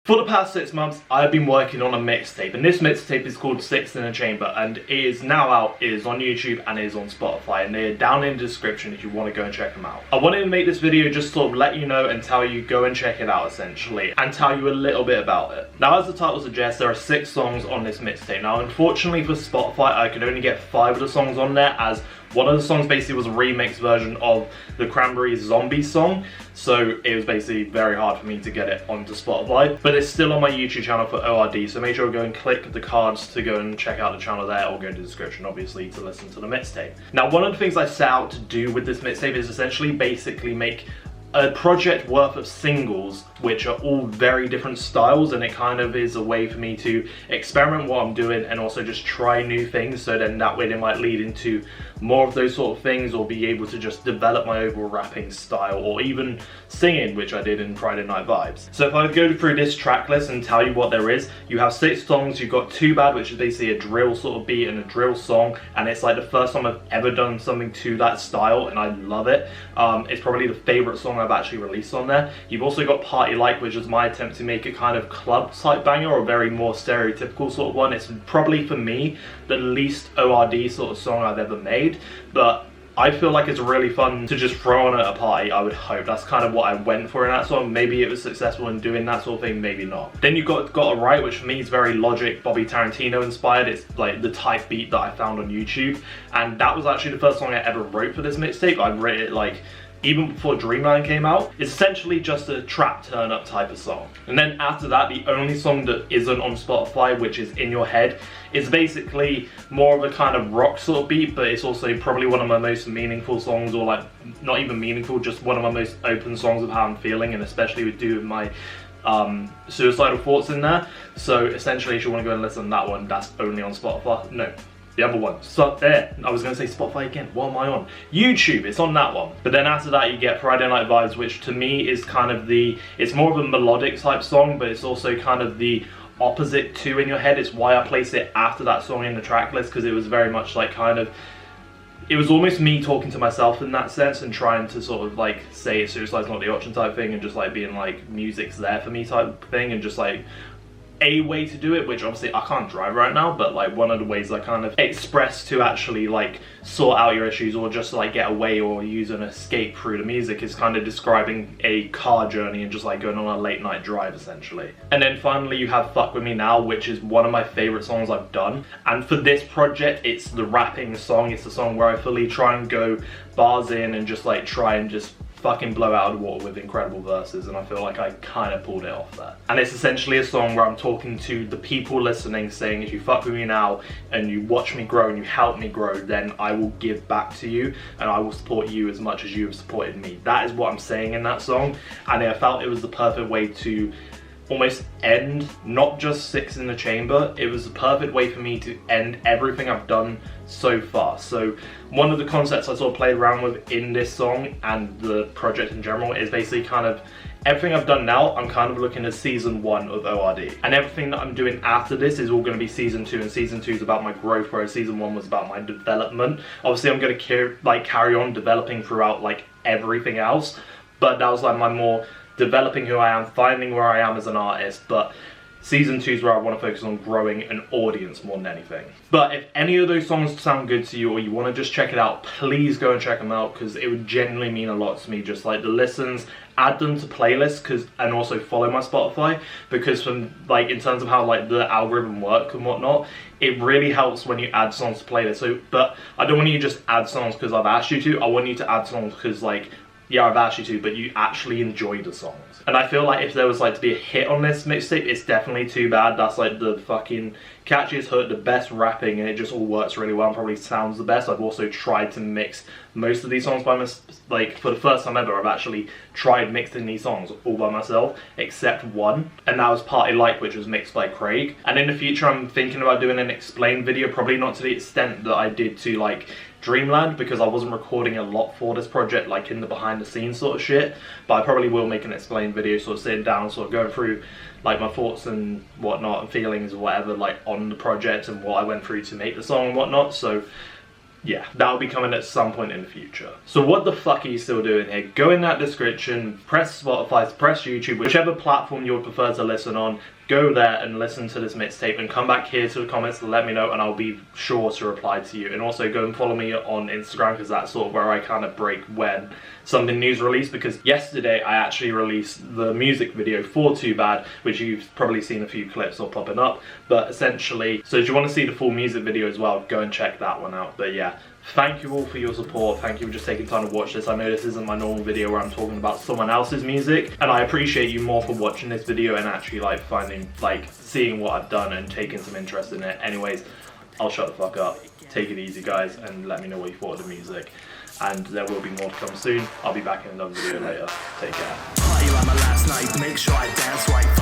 For the past 6 months, I've been working on a mixtape, and this mixtape is called Six in a Chamber, and it is now out. It is on YouTube and it is on Spotify, and they're down in the description if you want to go and check them out. I wanted to make this video just sort of let you know and tell you go and check it out essentially, and tell you a little bit about it. Now, as the title suggests, there are 6 songs on this mixtape. Now, unfortunately for Spotify, I could only get 5 of the songs on there, as one of the songs basically was a remix version of the Cranberries' Zombie song, so it was basically very hard for me to get it onto Spotify. But it's still on my YouTube channel for O.R.D, so make sure to go and click the cards to go and check out the channel there, or go to the description obviously to listen to the mixtape. Now, one of the things I set out to do with this mixtape is essentially basically make a project worth of singles which are all very different styles, and it kind of is a way for me to experiment what I'm doing and also just try new things, so then that way they might lead into more of those sort of things, or be able to just develop my overall rapping style, or even singing, which I did in Friday Night Vibes. So if I go through this track list and tell you what there is, you have 6 songs. You've got Too Bad, which is basically a drill sort of beat and a drill song, and it's like the first time I've ever done something to that style, and I love it. It's probably the favorite song I've actually released on there. You've also got Party Like, which is my attempt to make a kind of club type banger, or a very more stereotypical sort of one. It's probably for me the least O.R.D sort of song I've ever made, but I feel like it's really fun to just throw on at a party. I would hope that's kind of what I went for in that song. Maybe it was successful in doing that sort of thing, maybe not. Then you've got It Right, which for me is very Logic, Bobby Tarantino inspired. It's like the type beat that I found on YouTube, and that was actually the first song I ever wrote for this mixtape. I wrote it like even before Dreamland came out. It's essentially just a trap turn up type of song. And then after that, the only song that isn't on Spotify, which is In Your Head, is basically more of a kind of rock sort of beat, but it's also probably one of my most meaningful songs, or like not even meaningful, just one of my most open songs of how I'm feeling, and especially with my suicidal thoughts in there. So essentially, if you want to go and listen to that one, that's only on Spotify. No, the other one. So there, I was going to say Spotify again. What am I on? YouTube, it's on that one. But then after that, you get Friday Night Vibes, which to me is kind of it's more of a melodic type song, but it's also kind of the opposite to In Your Head. It's why I placed it after that song in the track list, because it was very much like it was almost me talking to myself in that sense, and trying to sort of like say suicide's not the option type thing, and just like being like music's there for me type thing, and just like a way to do it, which obviously I can't drive right now, but like one of the ways I kind of express to actually like sort out your issues, or just like get away or use an escape through the music, is kind of describing a car journey and just like going on a late night drive essentially. And then finally you have Fuck With Me Now, which is one of my favorite songs I've done, and for this project it's the rapping song. It's the song where I fully try and go bars in and just like try and just fucking blow out of the water with incredible verses, and I feel like I kind of pulled it off there. And it's essentially a song where I'm talking to the people listening, saying if you fuck with me now and you watch me grow and you help me grow, then I will give back to you and I will support you as much as you have supported me. That is what I'm saying in that song, and I felt it was the perfect way to almost end not just Six in the Chamber. It was the perfect way for me to end everything I've done so far. So one of the concepts I sort of played around with in this song and the project in general is basically kind of everything I've done now, I'm kind of looking at season 1 of O.R.D, and everything that I'm doing after this is all going to be season 2, and season 2 is about my growth, whereas season 1 was about my development. Obviously I'm going to carry on developing throughout like everything else, but that was like my more developing who I am, finding where I am as an artist. But season 2 is where I want to focus on growing an audience more than anything. But if any of those songs sound good to you, or you want to just check it out, please go and check them out, because it would genuinely mean a lot to me. Just like the listens, add them to playlists, and also follow my Spotify, because from like in terms of how like the algorithm works and whatnot, it really helps when you add songs to playlists. So, but I don't want you to just add songs because I've asked you to. I want you to add songs because like, yeah, I've asked you to, but you actually enjoy the songs. And I feel like if there was like to be a hit on this mixtape, it's definitely Too Bad. That's like the fucking catchiest hook, the best rapping, and it just all works really well and probably sounds the best. I've also tried to mix most of these songs by like for the first time ever, I've actually tried mixing these songs all by myself, except one, and that was Party Like, which was mixed by Craig. And in the future I'm thinking about doing an explain video, probably not to the extent that I did to like Dreamland, because I wasn't recording a lot for this project, like in the behind the scenes sort of shit, but I probably will make an explain video, sort of sitting down, sort of going through like my thoughts and whatnot, and feelings or whatever, like on the project and what I went through to make the song and whatnot. So yeah, that'll be coming at some point in the future. So what the fuck are you still doing here? Go in that description, press Spotify, press YouTube, whichever platform you would prefer to listen on. Go there and listen to this mixtape and come back here to the comments to let me know, and I'll be sure to reply to you. And also go and follow me on Instagram, because that's sort of where I kind of break when something new's released, because yesterday I actually released the music video for Too Bad, which you've probably seen a few clips or popping up. But essentially, so if you want to see the full music video as well, go and check that one out. But yeah, thank you all for your support. Thank you for just taking time to watch this. I know this isn't my normal video where I'm talking about someone else's music, and I appreciate you more for watching this video and actually like finding, like seeing what I've done and taking some interest in it. Anyways, I'll shut the fuck up. Take it easy, guys, and let me know what you thought of the music. And there will be more to come soon. I'll be back in another video later. Take care. Party like my last night. Make sure I dance right.